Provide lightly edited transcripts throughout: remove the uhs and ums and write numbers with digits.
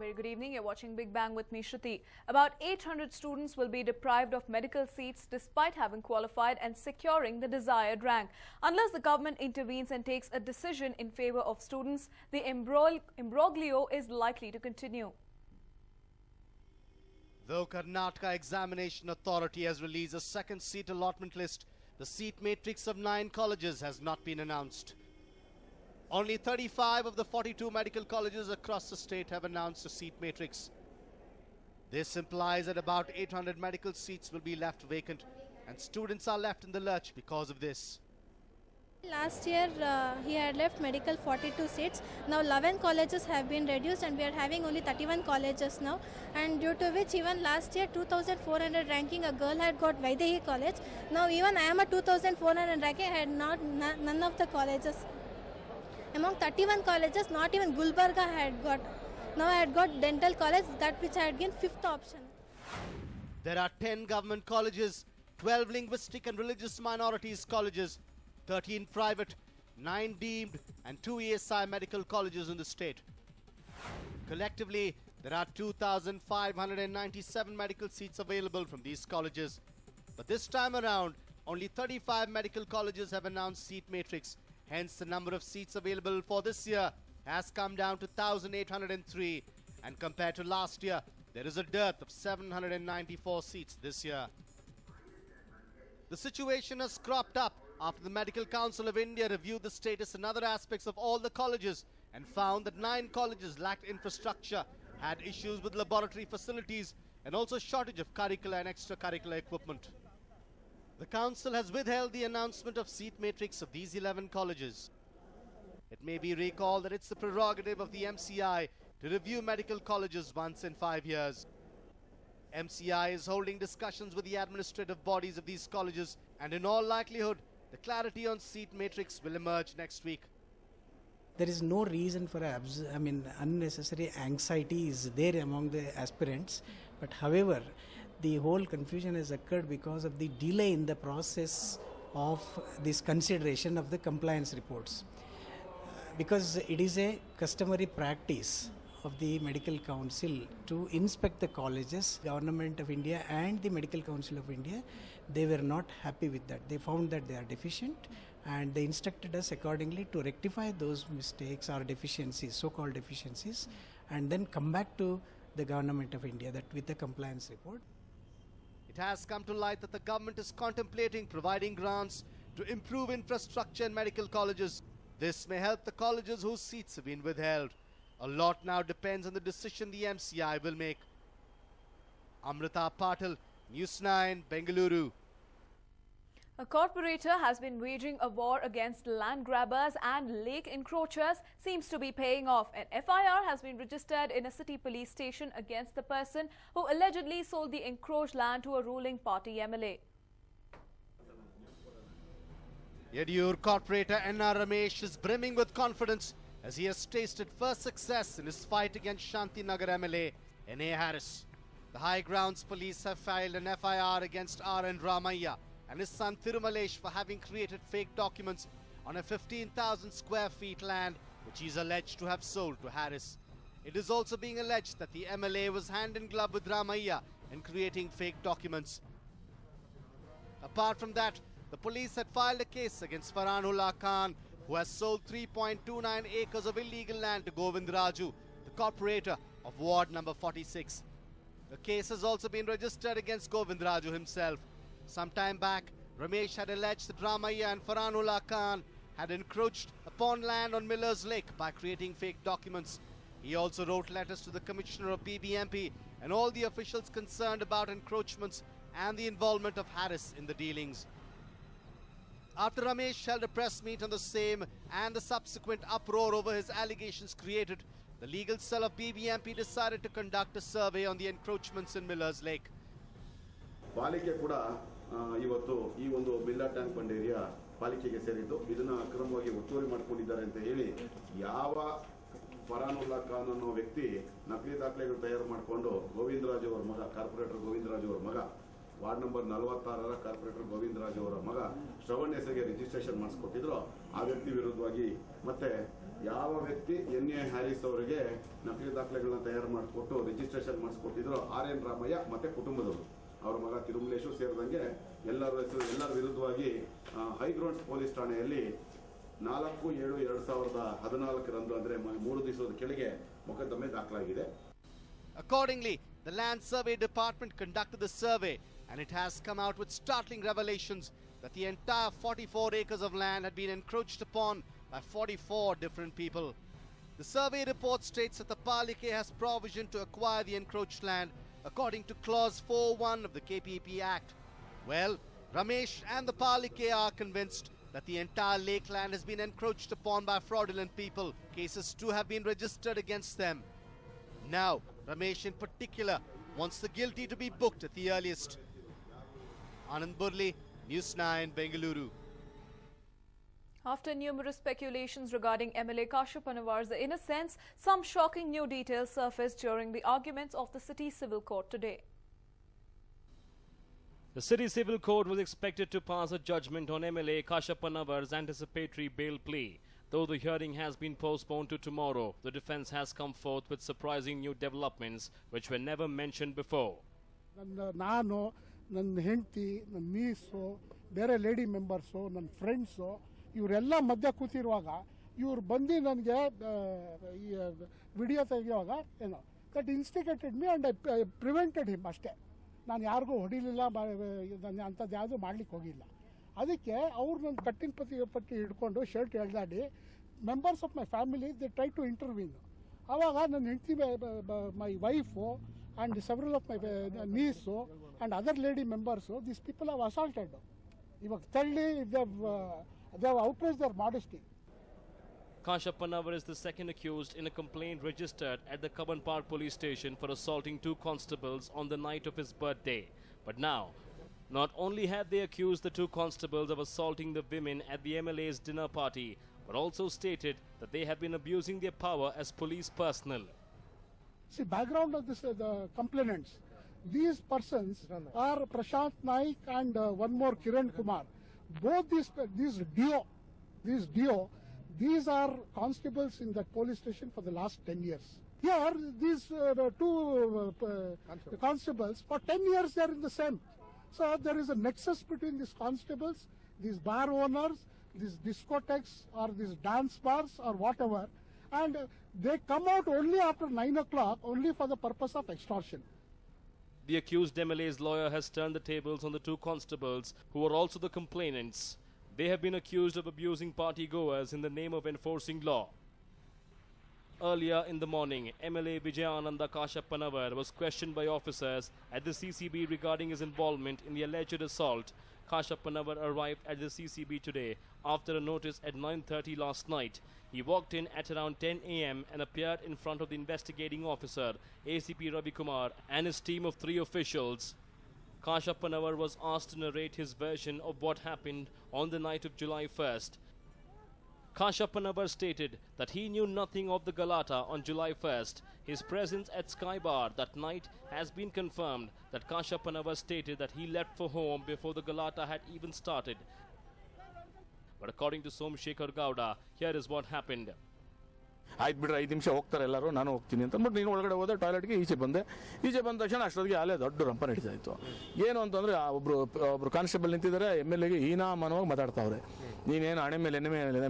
Very good evening. You're watching Big Bang with me, Shruti. About 800 students will be deprived of medical seats despite having qualified and securing the desired rank. Unless the government intervenes and takes a decision in favor of students, the imbroglio is likely to continue. Though Karnataka Examination Authority has released a second seat allotment list, the seat matrix of 9 colleges has not been announced. Only 35 of the 42 medical colleges across the state have announced a seat matrix. This implies that about 800 medical seats will be left vacant, and students are left in the lurch because of this. Last year he had left medical 42 seats. Now 11 colleges have been reduced and we are having only 31 colleges now, and due to which even last year 2400 ranking a girl had got Vaidehi college. Now even I am a 2400 ranking, I had none of the colleges. Among 31 colleges, not even Gulbarga had got. Now I had got dental college, that which I had given 5th option. There are 10 government colleges, 12 linguistic and religious minorities colleges, 13 private, 9 deemed and 2 ESI medical colleges in the state. Collectively, there are 2,597 medical seats available from these colleges. But this time around, only 35 medical colleges have announced seat matrix. Hence, the number of seats available for this year has come down to 1,803. And compared to last year, there is a dearth of 794 seats this year. The situation has cropped up after the Medical Council of India reviewed the status and other aspects of all the colleges and found that 9 colleges lacked infrastructure, had issues with laboratory facilities, and also shortage of curricular and extracurricular equipment. The council has withheld the announcement of seat matrix of these 11 colleges. It may be recalled that it's the prerogative of the MCI to review medical colleges once in 5 years. MCI is holding discussions with the administrative bodies of these colleges, and in all likelihood, the clarity on seat matrix will emerge next week. There is no reason for unnecessary anxiety is there among the aspirants, but however, the whole confusion has occurred because of the delay in the process of this consideration of the compliance reports. Because it is a customary practice of the Medical Council to inspect the colleges, Government of India and the Medical Council of India, they were not happy with that. They found that they are deficient and they instructed us accordingly to rectify those mistakes or deficiencies, so-called deficiencies, and then come back to the Government of India that with the compliance report. It has come to light that the government is contemplating providing grants to improve infrastructure in medical colleges. This may help the colleges whose seats have been withheld. A lot now depends on the decision the MCI will make. Amrita Patil, News9, Bengaluru. A corporator has been waging a war against land grabbers and lake encroachers seems to be paying off. An FIR has been registered in a city police station against the person who allegedly sold the encroached land to a ruling party MLA. Yediur corporator N.R. Ramesh is brimming with confidence as he has tasted first success in his fight against Shantinagar MLA N.A. Harris. The High Grounds Police have filed an FIR against R.N. Ramaiah and his son Thirumalesh for having created fake documents on a 15,000 square feet land which he is alleged to have sold to Harris. It is also being alleged that the MLA was hand in glove with Ramaiah in creating fake documents. Apart from that, the police had filed a case against Farhanullah Khan, who has sold 3.29 acres of illegal land to Govind Raju, the corporator of Ward number 46. The case has also been registered against Govind Raju himself. Some time back, Ramesh had alleged that Ramaiah and Farhanullah Khan had encroached upon land on Miller's Lake by creating fake documents. He also wrote letters to the Commissioner of BBMP and all the officials concerned about encroachments and the involvement of Harris in the dealings. After Ramesh held a press meet on the same and the subsequent uproar over his allegations created, the legal cell of BBMP decided to conduct a survey on the encroachments in Miller's Lake. ಪಾಲಿಕೆ ಕೂಡ ಇವತ್ತು ಈ ಒಂದು Billa tank ಬಂಡ್ area ಪಾಲಿಕೆಗೆ ಸೇರಿದ್ದು ಇದನ್ನ ಅಕ್ರಮವಾಗಿ ಒತ್ತುವರಿ ಮಾಡಿಕೊಂಡಿದ್ದಾರೆ ಅಂತ ಹೇಳಿ ಯಾವ ಫರಾನುಲ್ಲಾ ಖಾನ್ ಅನ್ನೋ ವ್ಯಕ್ತಿ ನಕಲಿ ದಾಖಲೆಗಳು ತಯಾರು ಮಾಡಿಕೊಂಡು ಗೋವಿಂದರಾಜು ಅವರ ಮಗ ಕಾರ್ಪೊರೇಟರ್ ಗೋವಿಂದರಾಜು ಅವರ ಮಗ ವಾರ್ಡ್ ನಂಬರ್ 46ರ ಕಾರ್ಪೊರೇಟರ್ ಗೋವಿಂದರಾಜು ಅವರ ಮಗ ಶ್ರವಣ್ ಹೆಸರಿಗೆ ರಿಜಿಸ್ಟ್ರೇಷನ್ ಮಾಡಿಸ್ಕೊಟ್ಟಿದ್ರು ಆ ವ್ಯಕ್ತಿ ವಿರುದ್ಧವಾಗಿ ಮತ್ತೆ ಯಾವ ವ್ಯಕ್ತಿ ಎನ್.ಎ. ಹ್ಯಾರಿಸ್ ಅವರಿಗೆ ನಕಲಿ ದಾಖಲೆಗಳನ್ನ ತಯಾರು ಮಾಡಿಕೊಟ್ಟು ರಿಜಿಸ್ಟ್ರೇಷನ್ ಮಾಡಿಸ್ಕೊಟ್ಟಿದ್ರು ಆರ್.ಎನ್. ರಾಮಯ್ಯ ಮತ್ತೆ ಕುಟುಂಬದವರು, ಅವರ ಮಗ ತಿರುಮಲೇಶು ಸೇರಿದಂಗೆ ಎಲ್ಲರ ವಿರುದ್ಧವಾಗಿ ಹೈಗ್ರೌಂಡ್ಸ್ ಪೊಲೀಸ್ ಠಾಣೆಯಲ್ಲಿ 4/7/2014 ಅಂದ್ರೆ 3 ದಿವಸದ ಕೆಳಗೆ ಮೊಕದ್ದಮೆ ದಾಖಲಾಗಿದೆ. Accordingly, the Land Survey Department conducted the survey and it has come out with startling revelations that the entire 44 acres of land had been encroached upon by 44 different people. The survey report states that the Palike has provision to acquire the encroached land according to clause 4.1 of the KPP Act. Well, Ramesh and the Palike are convinced that the entire lakeland has been encroached upon by fraudulent people. Cases too have been registered against them. Now, Ramesh in particular wants the guilty to be booked at the earliest. Anand Burli, News9, Bengaluru. After numerous speculations regarding MLA Kashyap Panavar's innocence, some shocking new details surfaced during the arguments of the City Civil Court today. The City Civil Court was expected to pass a judgment on MLA Kashyap Panavar's anticipatory bail plea. Though the hearing has been postponed to tomorrow, the defence has come forth with surprising new developments which were never mentioned before. ನಾನು ನನ್ನ ಹೆಂಡತಿ, ನನ್ನ knees, ಬೇರೆ lady members, ನನ್ನ friends ಇವರೆಲ್ಲ ಮಧ್ಯ ಕೂತಿರುವಾಗ ಇವ್ರು ಬಂದು ನನಗೆ ವಿಡಿಯೋ ತೆಗೆಯುವಾಗ ಏನೋ that instigated me and I prevented him ಅಷ್ಟೇ. ನಾನು ಯಾರಿಗೂ ಹೊಡಿಲಿಲ್ಲ, ಅಂಥದ್ದು ಯಾವುದೂ ಮಾಡ್ಲಿಕ್ಕೆ ಹೋಗಿಲ್ಲ. ಅದಕ್ಕೆ ಅವ್ರು ನನ್ನ ಕಟ್ಟಿನ ಪಟ್ಟಿ ಹಿಡ್ಕೊಂಡು ಶರ್ಟ್ ಎಳ್ದಾಡಿ members of my family they try to intervene. ಆವಾಗ ನನ್ನ ಹೆಂಡತಿ, my wife and several of my nieces and other lady members, these people have assaulted. ಇವಾಗ ತಳ್ಳಿ they have outrage their modesty. Kashyap Panavar is the second accused in a complaint registered at the Kaban Park police station for assaulting 2 constables on the night of his birthday. But now, not only have they accused the 2 constables of assaulting the women at the MLA's dinner party, but also stated that they have been abusing their power as police personnel. See, background of this, the complainants, these persons are Prashant Naik and one more Kiran Kumar. Both these are constables in that police station for the last 10 years. Here, these 2 constables, for 10 years they are in the same. So there is a nexus between these constables, these bar owners, these discotheques or these dance bars or whatever, and they come out only after 9 o'clock only for the purpose of extortion. The accused MLA's lawyer has turned the tables on the 2 constables who are also the complainants. They have been accused of abusing party-goers in the name of enforcing law. Earlier in the morning, MLA Vijayananda Kashyap Panavar was questioned by officers at the CCB regarding his involvement in the alleged assault. Kashyap Panavar arrived at the CCB today after a notice at 9:30 last night. He walked in at around 10 a.m. and appeared in front of the investigating officer, ACP Ravi Kumar, and his team of 3 officials. Kashyap Panavar was asked to narrate his version of what happened on the night of July 1st. Kashyap Panavar stated that he knew nothing of the Galata on July 1st. His presence at Sky Bar that night has been confirmed. That Kashyap Panavar stated that he left for home before the Galata had even started. But according to Somshekhar Gowda, here is what happened. ಆಯ್ತು ಬಿಡ್ರೆ 5 ನಿಮಿಷ ಹೋಗ್ತಾರೆ ಎಲ್ಲರೂ, ನಾನು ಹೋಗ್ತೀನಿ ಅಂತ ಅಂದ್ಬಿಟ್ಟು ನೀನು ಒಳಗಡೆ ಹೋದೆ. ಟಾಯ್ಲೆಟ್ಗೆ ಈಚೆ ಬಂದ ತಕ್ಷಣ ಅಷ್ಟೊತ್ತಿಗೆ ಅಲ್ಲೇ ದೊಡ್ಡ ರಂಪ ನಡೀತಾ ಇತ್ತು. ಏನು ಅಂತಂದರೆ ಒಬ್ರು ಕಾನ್ಸ್ಟೇಬಲ್ ನಿಂತಿದ್ದಾರೆ, MLAಗೆ ಹೀನಾಮಾನವಾಗಿ ಮಾತಾಡ್ತಾವ್ರೆ. ನೀನೇನು ಹಣೆ ಮೇಲೆ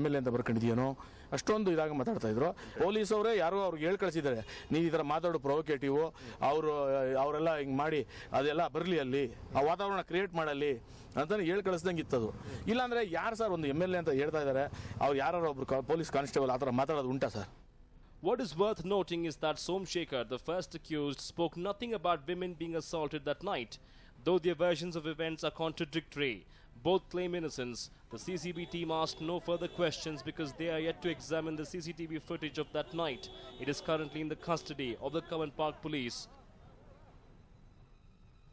MLA ಅಂತ ಬರ್ಕೊಂಡಿದ್ದೀನೋ ಅಷ್ಟೊಂದು ಇದಾಗ ಮಾತಾಡ್ತಾ ಇದ್ರು. ಪೊಲೀಸ್ ಅವರೇ ಯಾರೋ ಅವ್ರಿಗೆ ಹೇಳಿ ಕಳಿಸಿದ್ದಾರೆ, ನೀವು ಈ ಥರ ಮಾತಾಡೋ ಪ್ರೊವೊಕೇಟಿವ್, ಅವರೆಲ್ಲ ಹಿಂಗೆ ಮಾಡಿ ಅದೆಲ್ಲ ಬರಲಿ, ಅಲ್ಲಿ ಆ ವಾತಾವರಣ ಕ್ರಿಯೇಟ್ ಮಾಡಲಿ ಅಂತ ಹೇಳಿ ಕಳಿಸ್ದಂಗೆ ಇತ್ತದು. ಇಲ್ಲಾಂದರೆ ಯಾರು ಸರ್ ಒಂದು MLA ಅಂತ ಹೇಳ್ತಾ ಇದ್ದಾರೆ, ಅವ್ರು ಯಾರು ಒಬ್ರು ಪೊಲೀಸ್ ಕಾನ್ಸ್ಟೇಬಲ್ ಆ ಥರ ಮಾತಾಡೋದು ಉಂಟಾ sir? What is worth noting is that Somshekhar, the first accused, spoke nothing about women being assaulted that night. Though their versions of events are contradictory, both claim innocence. The CCB team asked no further questions because they are yet to examine the CCTV footage of that night. It is currently in the custody of the Kavan Park police.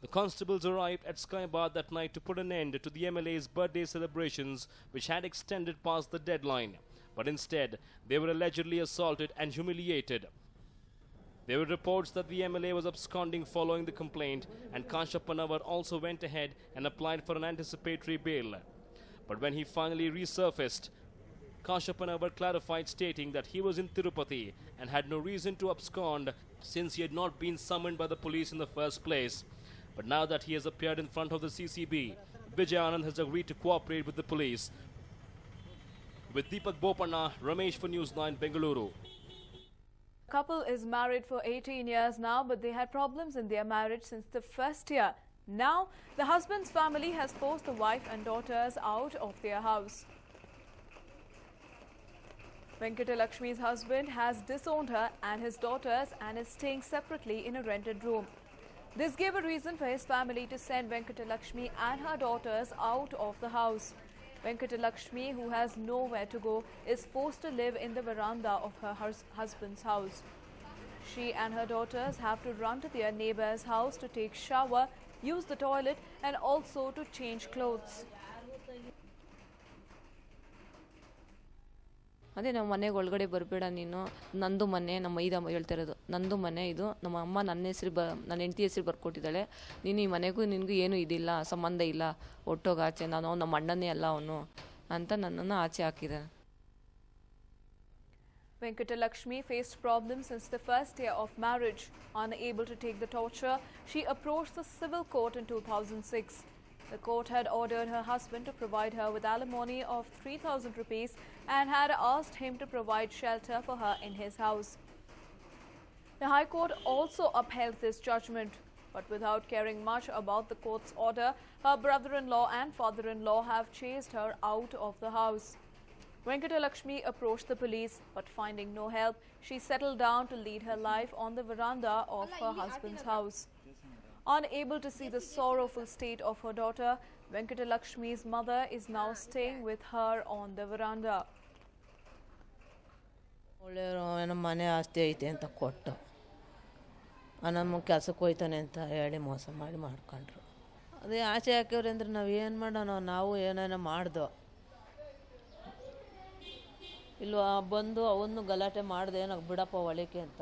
The constables arrived at Sky Bar that night to put an end to the MLA's birthday celebrations, which had extended past the deadline. But instead, they were allegedly assaulted and humiliated. There were reports that the MLA was absconding following the complaint, and Kashyap Panavar also went ahead and applied for an anticipatory bail. But when he finally resurfaced, Kashyap never clarified, stating that he was in Tirupati and had no reason to abscond since he had not been summoned by the police in the first place. But now that he has appeared in front of the CCB, Vijay Anand has agreed to cooperate with the police. With Deepak Bopanna, Ramesh for News 9, Bengaluru. The couple is married for 18 years now, but they had problems in their marriage since the first year. Now, the husband's family has forced the wife and daughters out of their house. Venkatalakshmi's husband has disowned her and his daughters and is staying separately in a rented room. This gave a reason for his family to send Venkatalakshmi and her daughters out of the house. Venkatalakshmi, who has nowhere to go, is forced to live in the veranda of her husband's house. She and her daughters have to run to their neighbor's house to take shower, use the toilet and also to change clothes. ಅದೇ ನಮ್ಮ ಮನೆಗೆ ಒಳಗಡೆ ಬರಬೇಡ ನೀನು, ನಂದು ಮನೆ, ನಮ್ಮ ಮೈದ ಹೇಳ್ತಾ ಇರೋದು, ನಂದು ಮನೆ ಇದು, ನಮ್ಮ ಅಮ್ಮ ನನ್ನ ಹೆಸರು ನನ್ನ ಹೆಂಡತಿ ಹೆಸರು ಬರ್ಕೊಟ್ಟಿದ್ದಾಳೆ, ನೀನು ಈ ಮನೆಗೂ ನಿನಗೂ ಏನೂ ಇದಿಲ್ಲ, ಸಂಬಂಧ ಇಲ್ಲ, ಒಟ್ಟೋಗಿ ಆಚೆ, ನಾನು ನಮ್ಮ ಅಣ್ಣನೇ ಅಲ್ಲ ಅವನು ಅಂತ ನನ್ನನ್ನು ಆಚೆ ಹಾಕಿದ್ದಾನೆ. Venkatalakshmi faced problems since the first year of marriage. Unable to take the torture, she approached the civil court in 2006. The court had ordered her husband to provide her with alimony of 3,000 rupees and had asked him to provide shelter for her in his house. The High Court also upheld this judgment, but without caring much about the court's order, her brother-in-law and father-in-law have chased her out of the house. Venkatalakshmi approached the police, but finding no help, she settled down to lead her life on the veranda of her husband's house. Unable to see the sorrowful state of her daughter, Venkatalakshmi's mother is now staying with her on the veranda. ನಮ್ಮ ಮನೆ ಆಸ್ತಿ ಐತೆ ಅಂತ ಕೊಟ್ಟು ನಮ್ಮ ಕೆಲಸಕ್ಕೆ ಹೋಯ್ತಾನೆ ಅಂತ ಹೇಳಿ ಮೋಸ ಮಾಡಿ ಮಾಡ್ಕೊಂಡ್ರು. ಅದೇ ಆಚೆ ಹಾಕಿವ್ರಿ ಅಂದ್ರೆ ನಾವು ಏನು ಮಾಡೋಣ, ನಾವು ಏನೇನೋ ಮಾಡ್ದೋ ಇಲ್ವಾ, ಬಂದು ಅವನ್ನು ಗಲಾಟೆ ಮಾಡಿದೆ, ನನಗೆ ಬಿಡಪ್ಪ ಒಳಿಕೆ ಅಂತ,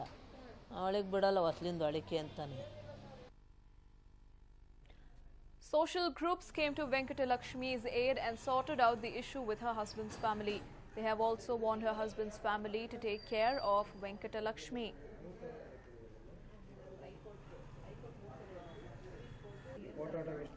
ಅವಳಿಗೆ ಬಿಡಲ್ಲ ಹೊಸ್ಲಿಂದ ಒಳಿಕೆ ಅಂತಾನೆ. Social groups came to Venkatalakshmi's aid and sorted out the issue with her husband's family. They have also warned her husband's family to take care of Venkatalakshmi. What order is